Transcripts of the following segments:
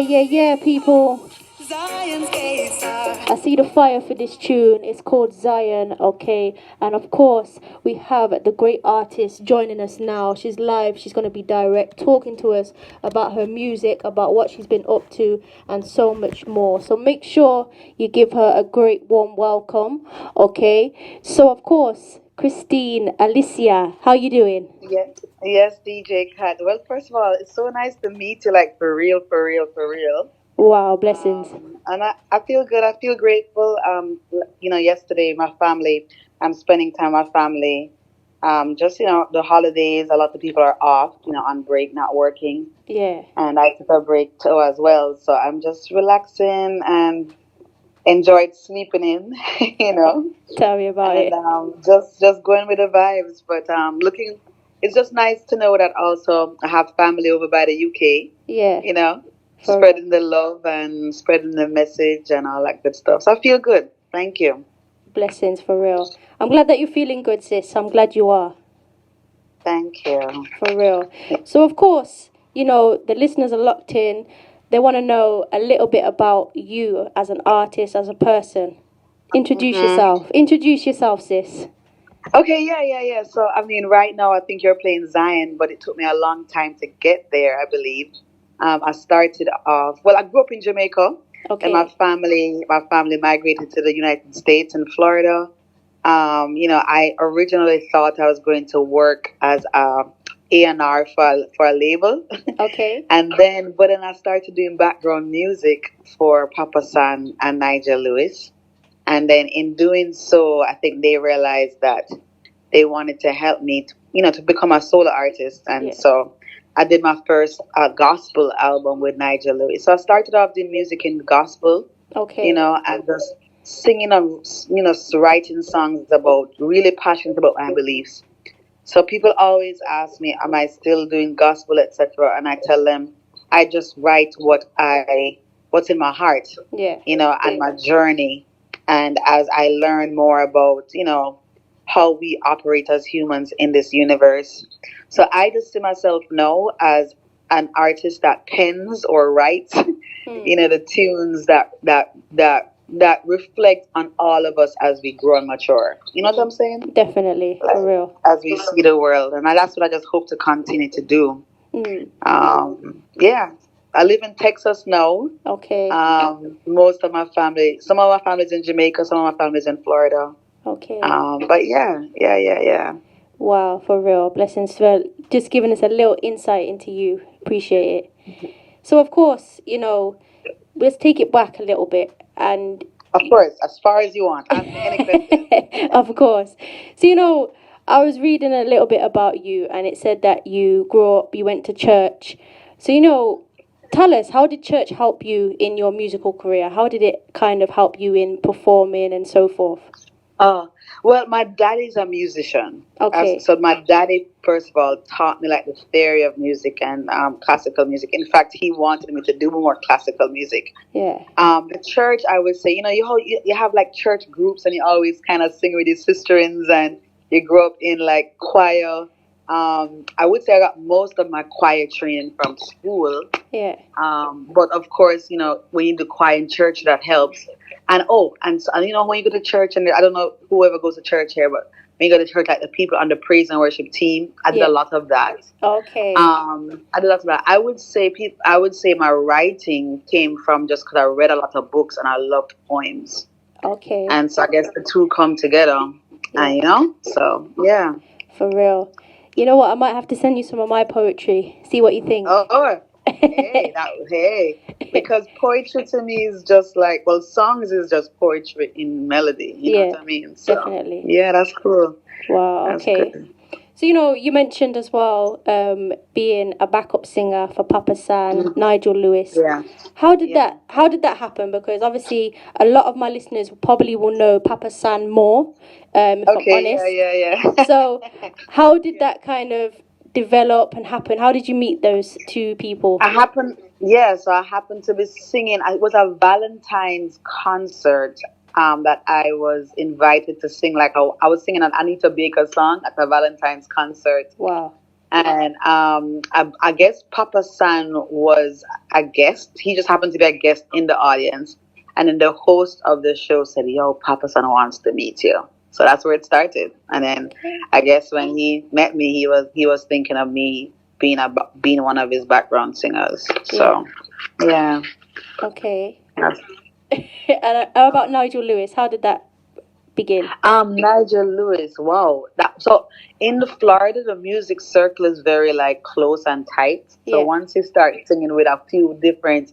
Yeah, people. I see the fire for this tune. It's called Zion, okay? And of course, we have the great artist joining us now. She's live. She's going to be direct, talking to us about her music, about what she's been up to, and so much more. So make sure you give her a great warm welcome, okay? So, of course, Kristine, Alicia, how you doing? Yes, DJ Kat. Well, first of all, it's so nice to meet you, like for real, for real, for real. Wow, blessings. And I feel good. I feel grateful. Yesterday, my family, I'm spending time with my family. Just, the holidays, a lot of people are off, on break, not working. Yeah. And I took a break too as well. So I'm just relaxing and enjoyed sleeping in, you know. Tell me about And it. just going with the vibes. But looking, it's just nice to know that also I have family over by the UK. Yeah, You know, for real. spreading the love and spreading the message and all that good stuff. So I feel good. Thank you. Blessings, for real. I'm glad that you're feeling good, sis. I'm glad you are, Thank you. for real. So, of course, the listeners are locked in. They want to know a little bit about you as an artist, as a person. Introduce hmm yourself. Introduce yourself, sis. Okay, yeah. So I mean, right now I think you're playing Zion, but it took me a long time to get there. I believe. I started off. Well, I grew up in Jamaica, and Okay. my family migrated to the United States in Florida. I originally thought I was going to work as a A&R for a label, Okay. but then I started doing background music for Papa San and Nigel Lewis, and then in doing so, I think they realized that they wanted to help me, to become a solo artist, and Yeah. so I did my first gospel album with Nigel Lewis. So I started off doing music in gospel, Okay. and just singing and writing songs about really passionate about my beliefs. So people always ask me, "Am I still doing gospel, etc.?" And I tell them, I just write what's in my heart, Yeah. and my journey. And as I learn more about, how we operate as humans in this universe, so I just see myself now as an artist that pens or writes, Hmm. the tunes that reflect on all of us as we grow and mature. You know what I'm saying? Definitely, Like, for real. as we see the world, and that's what I just hope to continue to do. Hmm. Yeah, I live in Texas now. Okay. Most of my family, some of my family's in Jamaica, some of my family's in Florida. Okay. But yeah. Wow, for real. Blessings for just giving us a little insight into you. Appreciate it. So, of course, let's take it back a little bit. And, Of course, as far as you want. Ask me any question. of course. So, I was reading a little bit about you, and it said that you grew up, you went to church. So, tell us, how did church help you in your musical career? How did it kind of help you in performing and so forth? Uh, well, my daddy's a musician. Okay. So my daddy, first of all, taught me like the theory of music and classical music. In fact, he wanted me to do more classical music. Yeah. The church, I would say, you have like church groups, and you always kind of sing with your sisterins, and you grow up in like choir. I would say I got most of my choir training from school. Yeah. But of course, when you do choir in church, that helps. And when you go to church, and I don't know whoever goes to church here, but when you go to church, like the people on the praise and worship team, I did a Yeah. lot of that. Okay. I did a lot of that. I would say my writing came from just because I read a lot of books and I loved poems, Okay. and so I guess the two come together, Yeah. and so yeah. For real. You know what? I might have to send you some of my poetry. See what you think. Oh, hey, because poetry to me is just like, well, songs is just poetry in melody. You know Yeah, what I mean? So definitely. yeah, that's cool. Wow. That's Okay. good. So you mentioned as well being a backup singer for Papa San, Mhm. Nigel Lewis. Yeah, How did yeah. that happen? Because obviously a lot of my listeners probably will know Papa San more, if I'm Okay, honest. yeah. So how did that kind of develop and happen? How did you meet those two people? So I happened to be singing. It was a Valentine's concert that I was invited to sing. Like I was singing an Anita Baker song at a Valentine's concert. Wow. And I guess Papa San was a guest. He just happened to be a guest in the audience. And then the host of the show said, "Yo, Papa San wants to meet you." So that's where it started. And then Okay. I guess when he met me, he was thinking of me being one of his background singers. Yeah. So yeah. Okay. That's- And how about Nigel Lewis? How did that begin? Nigel Lewis. Wow. So in Florida, the music circle is very like close and tight. So Yeah. once you start singing with a few different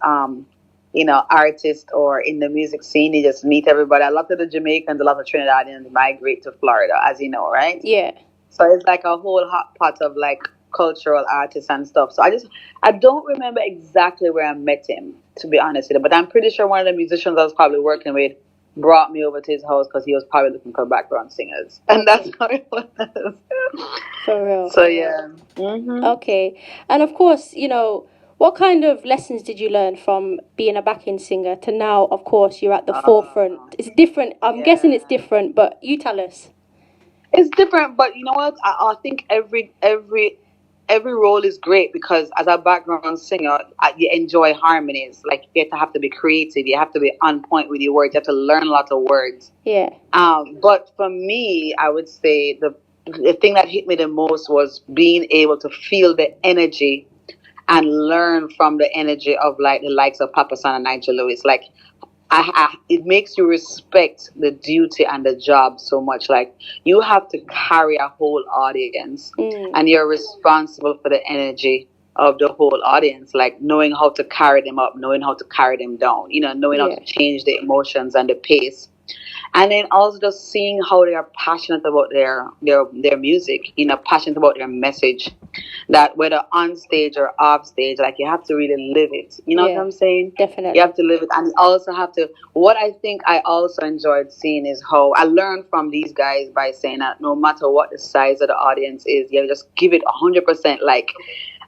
artists or in the music scene, you just meet everybody. A lot of the Jamaicans, a lot of Trinidadians migrate to Florida, as you know, right? Yeah. So it's like a whole hot pot of like cultural artists and stuff. So I don't remember exactly where I met him, to be honest with you, but I'm pretty sure one of the musicians I was probably working with brought me over to his house because he was probably looking for background singers, and that's how it was. For real. So yeah. Okay. And of course, what kind of lessons did you learn from being a backing singer to now, of course, you're at the forefront? It's different. I'm guessing it's Yeah. different, but you tell us. It's different, but you know what? I think every role is great because as a background singer, you enjoy harmonies. Like you have to be creative. You have to be on point with your words. You have to learn a lot of words. Yeah. But for me, I would say the thing that hit me the most was being able to feel the energy and learn from the energy of like the likes of Papa San and Nigel Lewis. Like it makes you respect the duty and the job so much. Like you have to carry a whole audience, Mm. and you're responsible for the energy of the whole audience. Like knowing how to carry them up, knowing how to carry them down. Knowing how Yeah. to change the emotions and the pace, and then also just seeing how they are passionate about their music. Passionate about their message. That whether on stage or off stage, like you have to really live it. You know what Yeah. I'm saying? You Definitely. have to live it, and you also have to. What I think I also enjoyed seeing is how I learned from these guys by saying that no matter what the size of the audience is, you just give it 100%. Like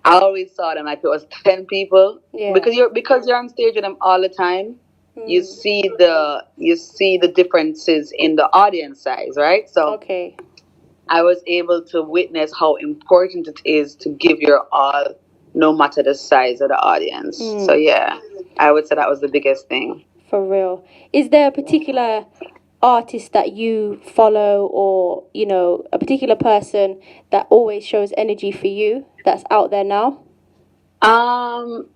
I always saw them like it was 10 people Yeah. because you're on stage with them all the time. You Mm. see the differences in the audience size, right? So Okay. I was able to witness how important it is to give your all, no matter the size of the audience. So Mm. yeah, I would say that was the biggest thing. For real. Is there a particular artist that you follow, or a particular person that always shows energy for you that's out there now? Um.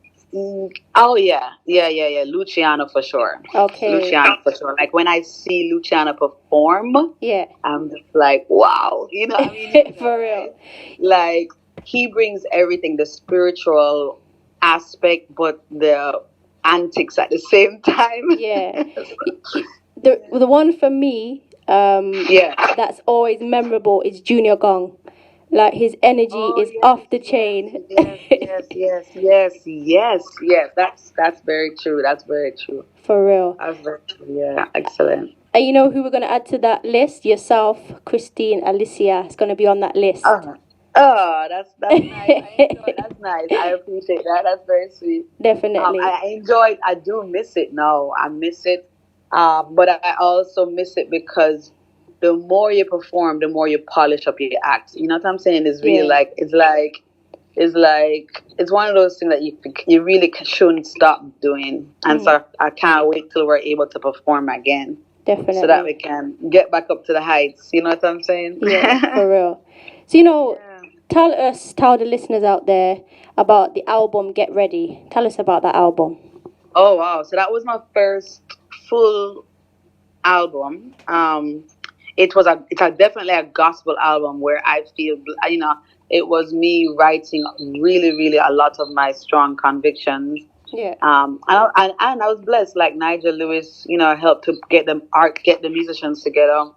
Oh yeah. Luciano for sure. Okay. Luciano for sure. Like when I see Luciano perform, Yeah. I'm just like, wow. I mean, For right? real. Like he brings everything, the spiritual aspect, but the antics at the same time. Yeah. The one for me, Yeah. that's always memorable is Junior Gong. Like his energy Oh is off the yes, yes, chain. yes, yes, yes, yes, yes, yes. That's very true. That's very true. For real. That's very true. Yeah, excellent. And you know who we're gonna add to that list? Yourself, Kristine, Alicia is gonna be on that list. That's nice. I enjoy. That's nice. I appreciate that. That's very sweet. Definitely. I enjoy. I do miss it now. I miss it. But I also miss it because the more you perform, the more you polish up your act. You know what I'm saying? It's really Yeah. it's one of those things that you really shouldn't stop doing. And Mm. so I can't wait till we're able to perform again, so that we Definitely. can get back up to the heights. You know what I'm saying? Yeah, for real. So Yeah. tell the listeners out there about the album Get Ready. Tell us about that album. Oh wow! So that was my first full album. It's definitely a gospel album where I feel it was me writing really really a lot of my strong convictions. Yeah. And I was blessed. Like Nigel Lewis, helped to get the musicians together,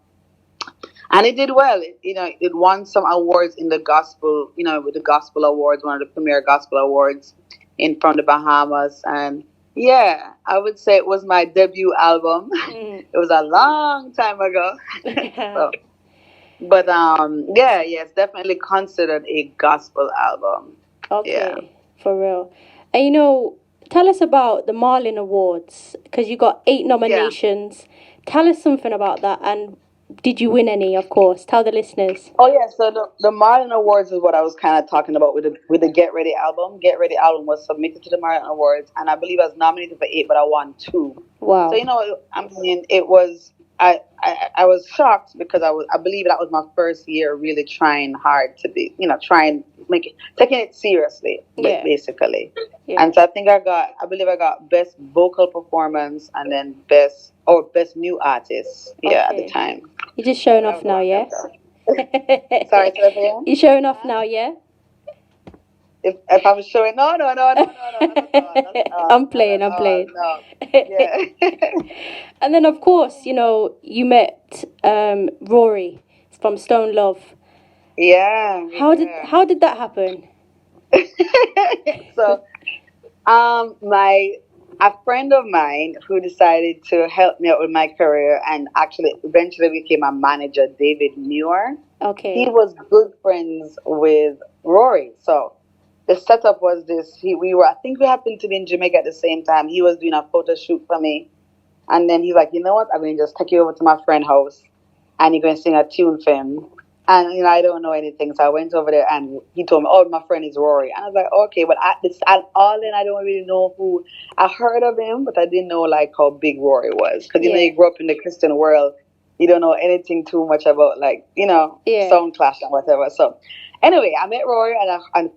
and it did well. It won some awards in the gospel. With the gospel awards, one of the premier gospel awards in from the Bahamas, and yeah, I would say it was my debut album. Mm. It was a long time ago. Yeah. So, but yeah, it's definitely considered a gospel album. Yeah. Okay, for real. And tell us about the Marlin Awards because you got 8 Yeah. nominations. Tell us something about that, and did you win any? Of course, tell the listeners. Oh yeah, so the Marlin Awards is what I was kind of talking about with the Get Ready album. Get Ready album was submitted to the Marlin Awards, and I believe I was nominated for 8, but I won 2. So Wow. I mean, it was I was shocked because I believe that was my first year really trying hard to be trying make it taking it seriously Yeah. basically. Yeah. And so I believe I got best vocal performance and then best new artist at the Okay. time. You're just showing That off was now, one of yeah? them. Sorry, say that again? You're showing off Huh? now, yeah? If I was showing, no, not at all, not at all, I'm not playing, at I'm all, playing. no. Yeah. And then, of course, you met Rory from Stone Love. Yeah, yeah. How did that happen? So, my a friend of mine who decided to help me out with my career and actually eventually became a manager, David Muir. Okay. He was good friends with Rory. So the setup was this. I think we happened to be in Jamaica at the same time. He was doing a photo shoot for me. And then he's like, you know what? I'm going to just take you over to my friend's house and you're going to sing a tune for him. And, I don't know anything. So I went over there and he told me, oh, my friend is Rory. And I was like, okay. But at all in, I don't really know who. I heard of him, but I didn't know, like, how big Rory was. Because, you grew up in the Christian world. You don't know anything too much about, like, sound clash and whatever. So anyway, I met Rory and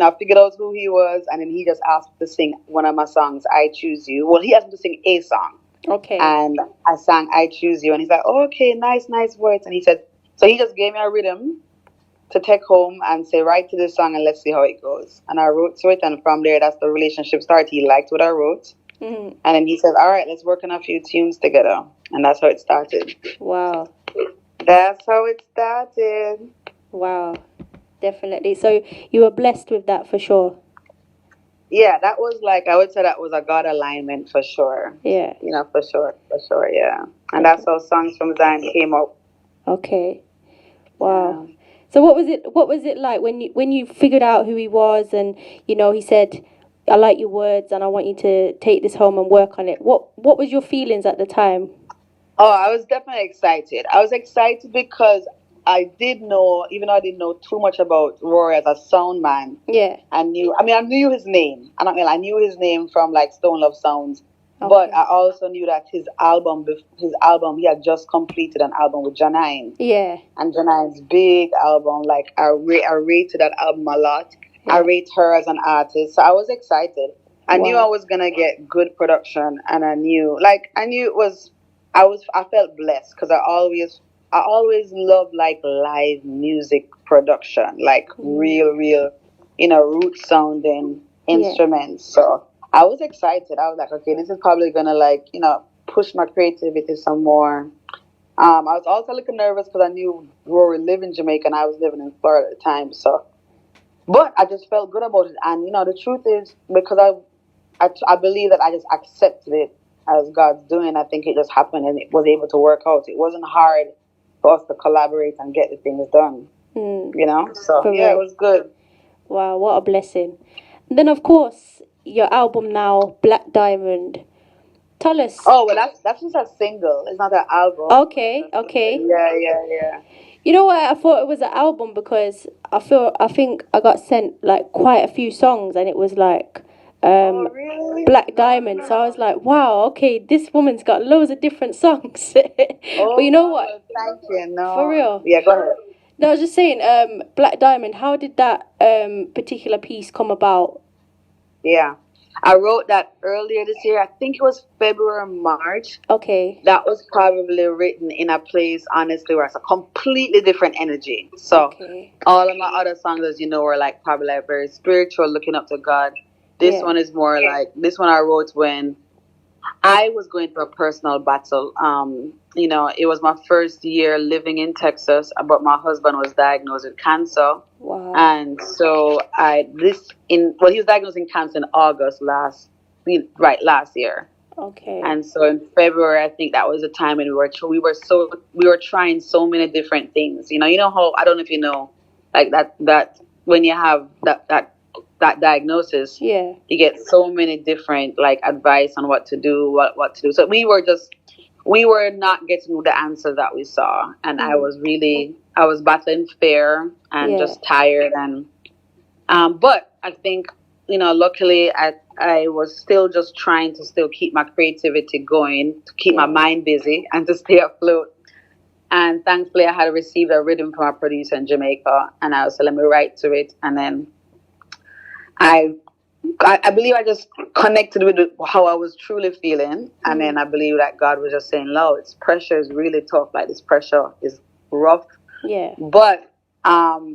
I figured out who he was. And then he just asked me to sing one of my songs, I Choose You. Well, he asked me to sing a song. Okay. And I sang I Choose You. And he's like, oh, okay, nice words. And he said, so he just gave me a rhythm to take home and say, write to this song and let's see how it goes. And I wrote to it. And from there, that's the relationship started. He liked what I wrote. Mm-hmm. And then he said, all right, let's work on a few tunes together. And that's how it started. Wow. That's how it started. Wow. Definitely. So you were blessed with that for sure. Yeah, that was I would say that was a God alignment for sure. Yeah. For sure, yeah. And that's how Songs from Zion came up. Okay. Wow. Yeah. So what was it like when you figured out who he was and he said, I like your words and I want you to take this home and work on it. What was your feelings at the time? Oh, I was definitely excited. I was excited because I did know, even though I didn't know too much about Rory as a sound man. Yeah. I knew his name. I knew his name from Stone Love Sounds. Okay. But I also knew that his album, he had just completed an album with Janine. Yeah. And Janine's big album, I rated that album a lot. Yeah. I rate her as an artist. So I was excited. I knew I was going to get good production. And I knew it was, I felt blessed because I always love live music production, real, root sounding instruments. Yeah. So I was excited. I was like, okay, this is probably gonna push my creativity some more. I was also a little nervous because I knew Rory lived in Jamaica and I was living in Florida at the time. So, but I just felt good about it. And the truth is, because I believe that I just accepted it as God's doing. I think it just happened and it was able to work out. It wasn't hard for us to collaborate and get the things done. So it was good. Wow, what a blessing. And then of course your album now, Black Diamond. Tell us. Oh well, that's just a single. It's not an album. Okay. Yeah. You know what? I thought it was an album because I think I got sent quite a few songs and it was oh, really? Black Diamond. So I was like, wow, okay, this woman's got loads of different songs. Oh, but you know what? Thank you. No. For real. Yeah, go ahead. No, I was just saying, Black Diamond, how did that particular piece come about? Yeah. I wrote that earlier this year. I think it was February, March. Okay. That was probably written in a place, honestly, where it's a completely different energy. So all of my other songs, as you know, were probably very spiritual, looking up to God. This one is more this one I wrote when I was going through a personal battle. It was my first year living in Texas, but my husband was diagnosed with cancer. Wow. And so he was diagnosed with cancer in August last year. Okay. And so in February, I think that was the time when we were trying so many different things. You know how, I don't know if you know, that when you have that diagnosis, you get so many different advice on what to do, what to do. So we were just we were not getting the answer that we saw, and I was battling fear and Yeah. just tired, and but I think, luckily I was still just trying to still keep my creativity going, to keep my Yeah. mind busy and to stay afloat. And thankfully I had received a rhythm from a producer in Jamaica, and I was, let me write to it. And then I I believe I just connected with how I was truly feeling, and then I believe that God was just saying, "No, it's pressure is really tough. Like, this pressure is rough." Yeah. But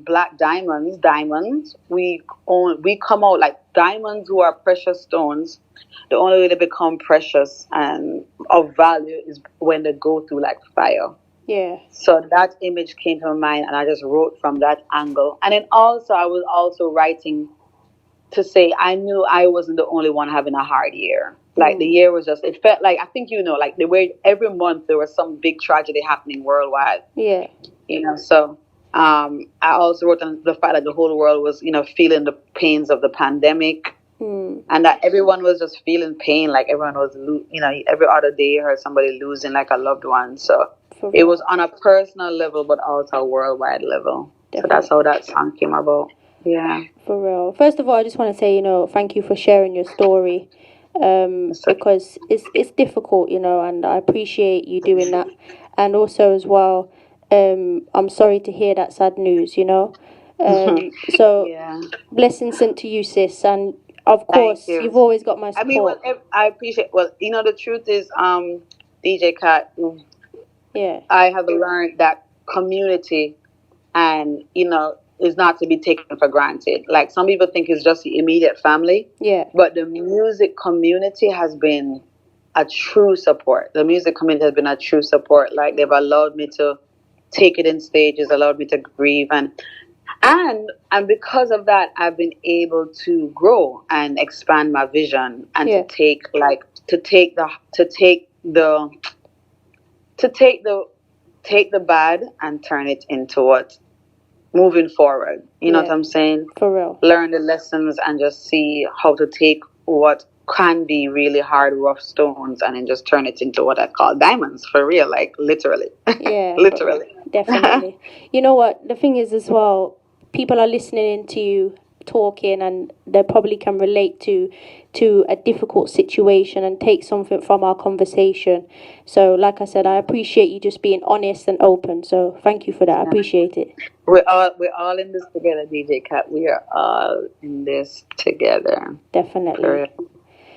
black diamonds, we come out like diamonds, who are precious stones. The only way they become precious and of value is when they go through like fire. Yeah. So that image came to my mind, and I just wrote from that angle. And then also, I was also writing to say I knew I wasn't the only one having a hard year. Like, the year was just, it felt like, I think, like the way every month there was some big tragedy happening worldwide. Yeah. So I also wrote on the fact that the whole world was, feeling the pains of the pandemic, and that everyone was just feeling pain. Like, everyone was, every other day you heard somebody losing like a loved one. So For it real. was on a personal level, but also a worldwide level. So that's how Definitely. that song came about. Yeah. For real. First of all, I just want to say, thank you for sharing your story. So, Because it's difficult, and I appreciate you doing that. And also as well, I'm sorry to hear that sad news, So yeah. blessings sent to you, sis, and of Thank course you. you've always got my I mean, well, support. I appreciate. Well, the truth is, DJ Kat, Yeah. I have learned that community, and is not to be taken for granted. Like, some people think it's just the immediate family, Yeah. but the music community has been a true support. The music community has been a true support. Like, they've allowed me to take it in stages, allowed me to grieve, and because of that, I've been able to grow and expand my vision, and Yeah. to take the bad and turn it into what moving forward. You know what Yeah. I'm saying? For real. Learn the lessons and just see how to take what can be really hard, rough stones, and then just turn it into what I call diamonds, for real, like, literally. Yeah, for real. Literally. Definitely. You know what? The thing is as well, people are listening to you talking, and they probably can relate to a difficult situation and take something from our conversation. So like I said, I appreciate you just being honest and open. So thank you for that. I appreciate it. We're all in this together, DJ Cat. We are all in this together. For Definitely. real.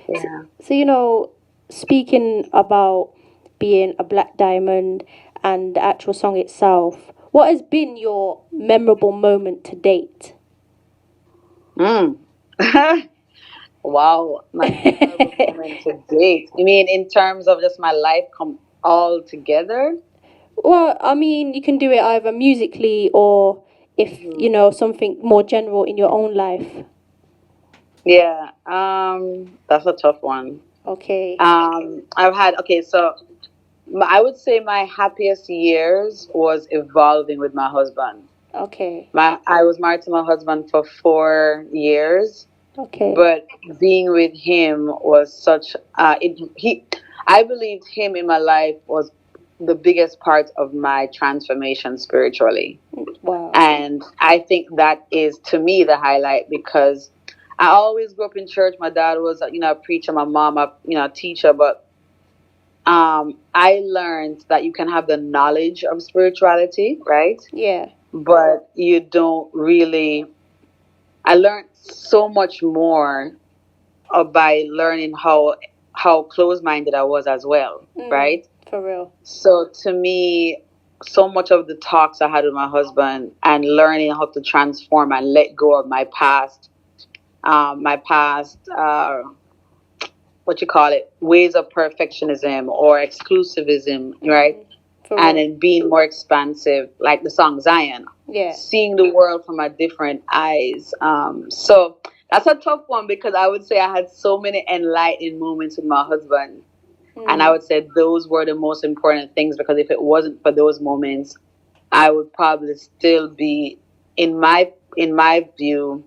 Yeah. So, speaking about being a black diamond and the actual song itself, what has been your memorable moment to date? Mm. Wow, my memorable moment to date. You mean in terms of just my life come all together? Well, I mean, you can do it either musically or if, something more general in your own life. Yeah. That's a tough one. Okay. I've had, okay, so I would say my happiest years was evolving with my husband. Okay. I was married to my husband for 4 years, Okay. but being with him was such I believed him in my life was the biggest part of my transformation spiritually. Wow. And I think that is, to me, the highlight, because I always grew up in church. My dad was, a preacher, my mom, a teacher, but I learned that you can have the knowledge of spirituality, right? Yeah. But you don't really. I learned so much more by learning how close-minded I was as well, right? For real. So to me, so much of the talks I had with my husband and learning how to transform and let go of my past, what you call it, ways of perfectionism or exclusivism, right? For And real. then being more expansive, like the song Zion, Yeah. seeing the world from a different eyes. So that's a tough one, because I would say I had so many enlightening moments with my husband. And I would say those were the most important things, because if it wasn't for those moments, I would probably still be, in my view,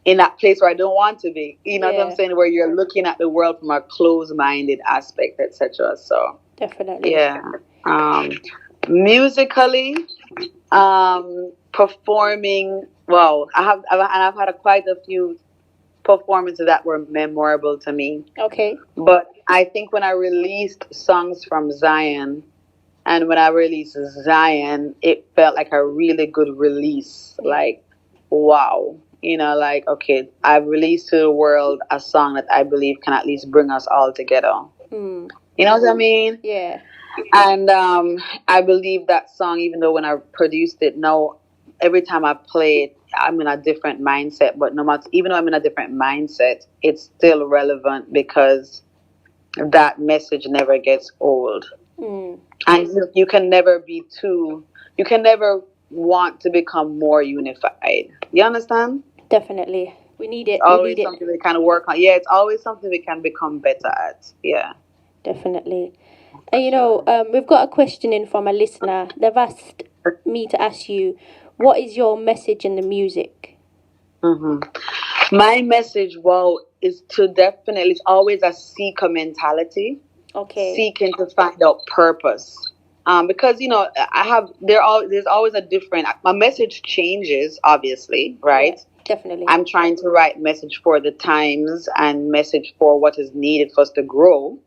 in that place where I don't want to be. You know what I'm Yeah. saying? Where you're looking at the world from a closed-minded aspect, etc. So Definitely. Yeah. Um, musically, performing. Wow, I've had quite a few performances that were memorable to me. Okay. But I think when I released songs from Zion, and when I released Zion, it felt like a really good release. Yeah. Like, wow. Like, okay, I've released to the world a song that I believe can at least bring us all together. Hmm. You know what I mean? Yeah. And I believe that song, even though when I produced it, now every time I play it, I'm in a different mindset. But no matter, even though I'm in a different mindset, it's still relevant because that message never gets old. Hmm. And you can never be too, you can never want to become more unified. You understand? Definitely. We need It's it. We need always it. something we can work on. Yeah, it's always something we can become better at. Yeah. Definitely. For And sure. we've got a question in from a listener. They've asked me to ask you, what is your message in the music? hmm My message, well, is to definitely, it's always a seeker mentality, Okay. seeking to find out purpose. Because there's always a different. My message changes, obviously, Yeah. right? Definitely. I'm trying to write message for the times and message for what is needed for us to grow.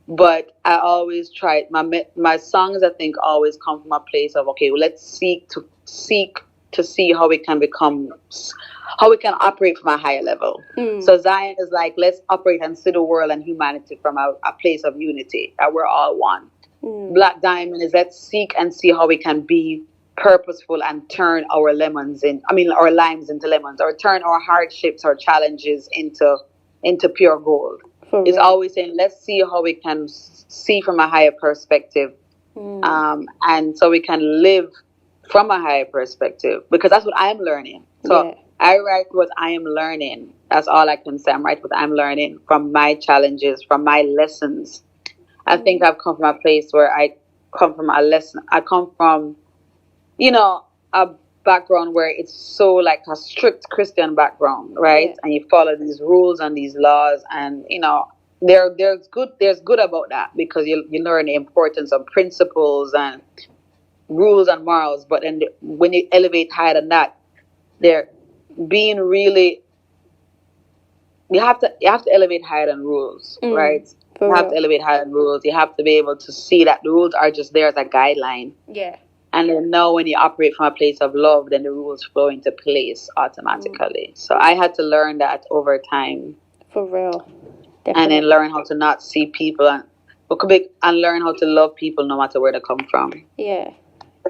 But I always try my songs. I think always come from a place of, okay, well, let's seek to see how we can how we can operate from a higher level. Hmm. So Zion is like, let's operate and see the world and humanity from a place of unity, that we're all one. Hmm. Black Diamond is, let's seek and see how we can be purposeful and turn our our limes into lemons, or turn our hardships or challenges into pure gold. For It's real. always saying, let's see how we can see from a higher perspective, Hmm. and so we can live from a higher perspective, because that's what I'm learning. So Yeah. I write what I am learning. That's all I can say. I'm writing what I'm learning from my challenges, from my lessons. I think Hmm. I've come from a place where I come from a lesson. I come from, you know, a background where it's so like a strict Christian background, right? Yeah. And you follow these rules and these laws, and there's good about that, because you learn the importance of principles and rules and morals. But then when you elevate higher than that, they're being really, you have to elevate higher than rules, Hmm. right? For You have to real. elevate higher than rules. You have to be able to see that the rules are just there as a guideline. Yeah. And then now when you operate from a place of love, then the rules flow into place Hmm. automatically. So I had to learn that over time, For real. and then Definitely. learn how to not see people, and learn how to love people no matter where they come from. Yeah.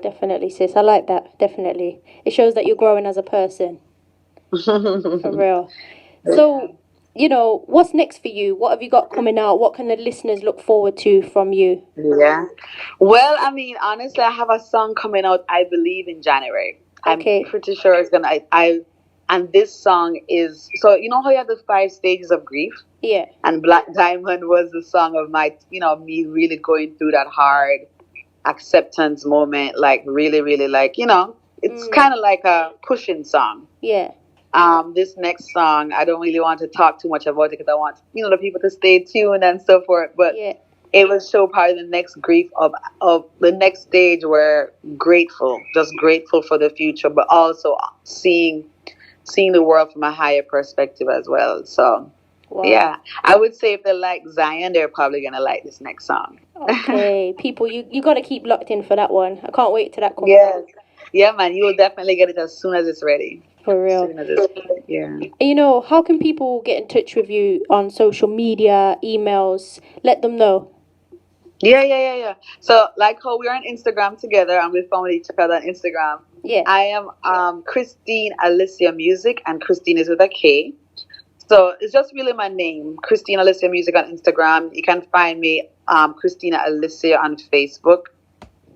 Definitely, sis. I like that. Definitely. It shows that you're growing as a person. For real. So, what's next for you? What have you got coming out? What can the listeners look forward to from you? Yeah. Well, I mean, honestly, I have a song coming out, I believe, in January. I'm Okay. pretty sure it's gonna. And this song is, so you know how you have the 5 stages of grief, Yeah. and Black Diamond was the song of me really going through that hard acceptance moment, like really, really, like, it's Mm. kind of like a pushing song. Yeah. This next song, I don't really want to talk too much about it, because I want the people to stay tuned and so forth. But Yeah. it will show probably the next grief of the next stage, where grateful, just grateful for the future, but also seeing the world from a higher perspective as well. So Wow. yeah, I would say if they like Zion, they're probably gonna like this next song. Okay. People, you got to keep locked in for that one. I can't wait till that comes Yes. out. Yeah, man, you will definitely get it as soon as it's ready. For As real. soon as it's ready. Yeah. How can people get in touch with you on social media, emails? Let them know. Yeah. So like how we're on Instagram together and we found each other on Instagram. Yeah. I am Kristine Alicia Music, and Kristine is with a K. So it's just really my name, Kristine Alicia Music on Instagram. You can find me, Christina Alicia on Facebook.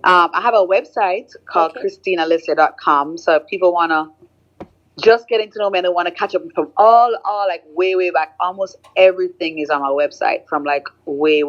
I have a website called Okay. KristineAlicia.com. So if people wanna just getting to know me and they want to catch up from all like way back, almost everything is on my website, from like way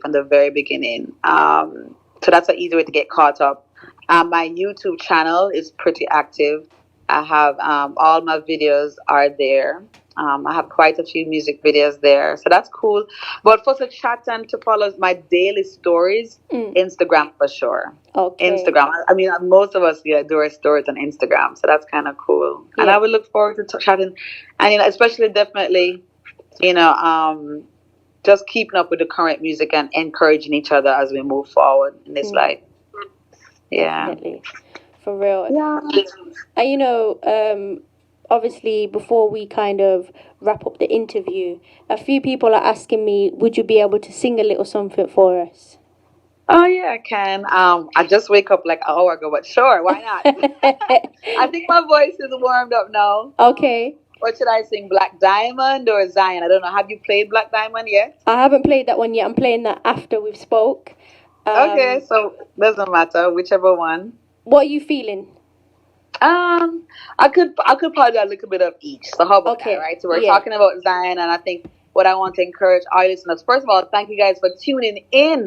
from the very beginning. So that's an easy way to get caught up. My YouTube channel is pretty active. I have all my videos are there. I have quite a few music videos there, so that's cool. But for the chat and to follow my daily stories, Instagram for sure. Okay. Instagram. I mean, most of us do our stories on Instagram, so that's kind of cool. And Yeah. I would look forward to chatting, and especially definitely, you know, just keeping up with the current music and encouraging each other as we move forward in this life. Yeah. Definitely. For real. Yeah. And obviously, before we kind of wrap up the interview, a few people are asking me, would you be able to sing a little something for us? Oh yeah, I can. I just wake up like an hour ago, but sure, why not? I think my voice is warmed up now. Okay. What should I sing? Black Diamond or Zion? I don't know. Have you played Black Diamond yet? I haven't played that one yet. I'm playing that after we've spoke. Okay, so doesn't matter, whichever one. What are you feeling? I could probably do a little bit of each. So how about that, right? So we're talking about Zion, and I think what I want to encourage our listeners. First of all, thank you guys for tuning in.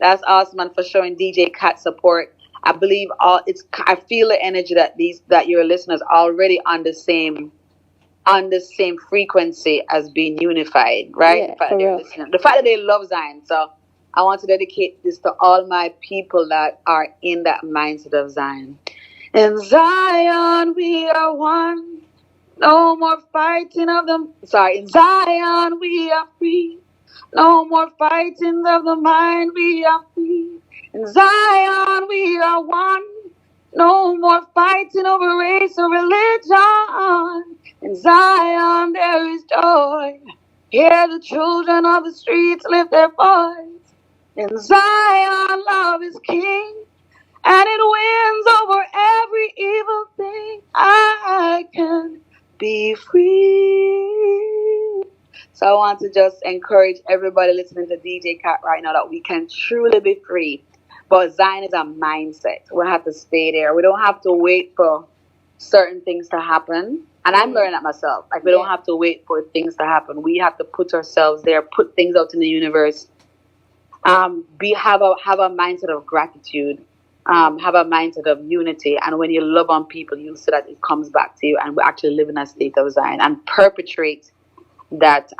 That's awesome, and for showing DJ Kat support. I believe I feel the energy that your listeners are already on the same frequency as being unified, right? Yeah, the fact that they're listening, the fact that they love Zion. So I want to dedicate this to all my people that are in that mindset of Zion. In Zion we are one. No more fighting of them. Sorry, in Zion we are free. No more fighting of the mind, we are free. In Zion we are one. No more fighting over race or religion. In Zion there is joy. Hear the children of the streets lift their voice. In Zion love is king. And it wins over every evil thing. I can be free. So I want to just encourage everybody listening to DJ Kat right now that we can truly be free. But Zion is a mindset. We have to stay there. We don't have to wait for certain things to happen. And I'm learning that myself. Like, we don't have to wait for things to happen. We have to put ourselves there, put things out in the universe. Have a mindset of gratitude. Have a mindset of unity, and when you love on people, you'll see that it comes back to you, and we actually live in a state of Zion and perpetrate that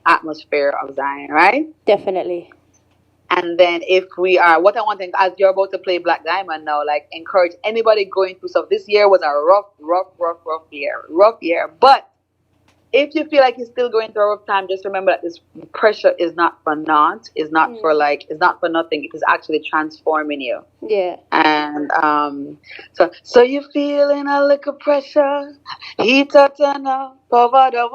atmosphere of Zion, right? Definitely. And then what I want to, as you're about to play Black Diamond now, like, encourage anybody going through stuff. This year was a rough year, but if you feel like you're still going through a rough time, just remember that this pressure is not for naught. It's not for nothing. It is actually transforming you. Yeah. And so you're feeling a little pressure. Heat up, turn up, wada.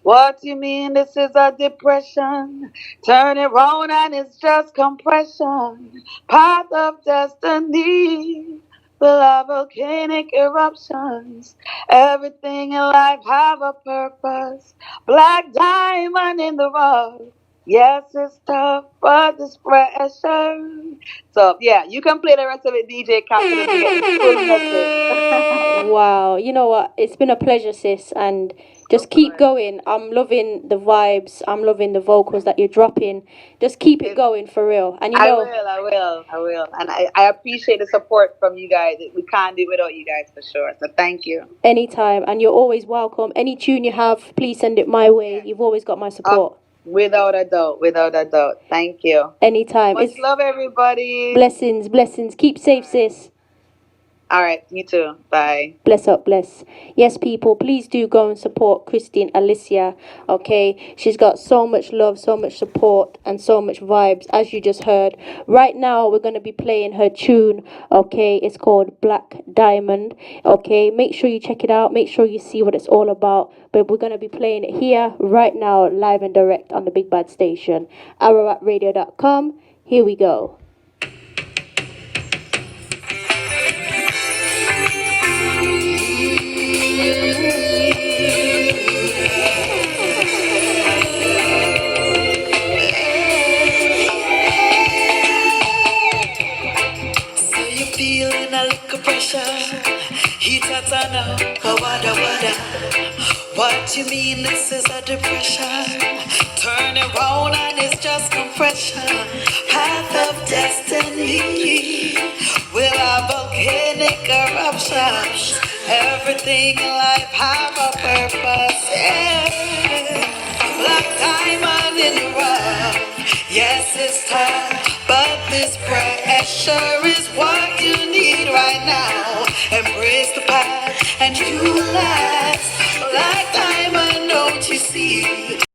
What you mean this is a depression? Turn it round and it's just compression. Path of destiny. Will have volcanic eruptions. Everything in life have a purpose. Black diamond in the rough. Yes, it's tough, but it's pressure. So yeah, you can play the rest of it, DJ Captain, to get the full message. Wow, you know what? It's been a pleasure, sis, and just keep going. I'm loving the vibes. I'm loving the vocals that you're dropping. Just keep it going, for real. And I will. And I appreciate the support from you guys. We can't do it without you guys, for sure. So thank you. Anytime. And you're always welcome. Any tune you have, please send it my way. You've always got my support. Without a doubt. Thank you. Anytime. Much love, everybody. Blessings. Keep safe, sis. All right, you too. Bye. Bless up, bless. Yes, people, please do go and support Kristine Alicia, okay? She's got so much love, so much support, and so much vibes, as you just heard. Right now, we're going to be playing her tune, okay? It's called Black Diamond, okay? Make sure you check it out. Make sure you see what it's all about. But we're going to be playing it here, right now, live and direct on the Big Bad Station. ArawakRadio.com. Here we go. Feeling a little pressure. Hitatana, wada wada. What you mean this is a depression? Turn around and it's just compression. Path of destiny will have volcanic eruptions. Everything in life have a purpose. Yeah. Black diamond in the rough. Yes, it's tough, but this pressure is what you need right now. Embrace the path and you will last. Black diamond, don't you see?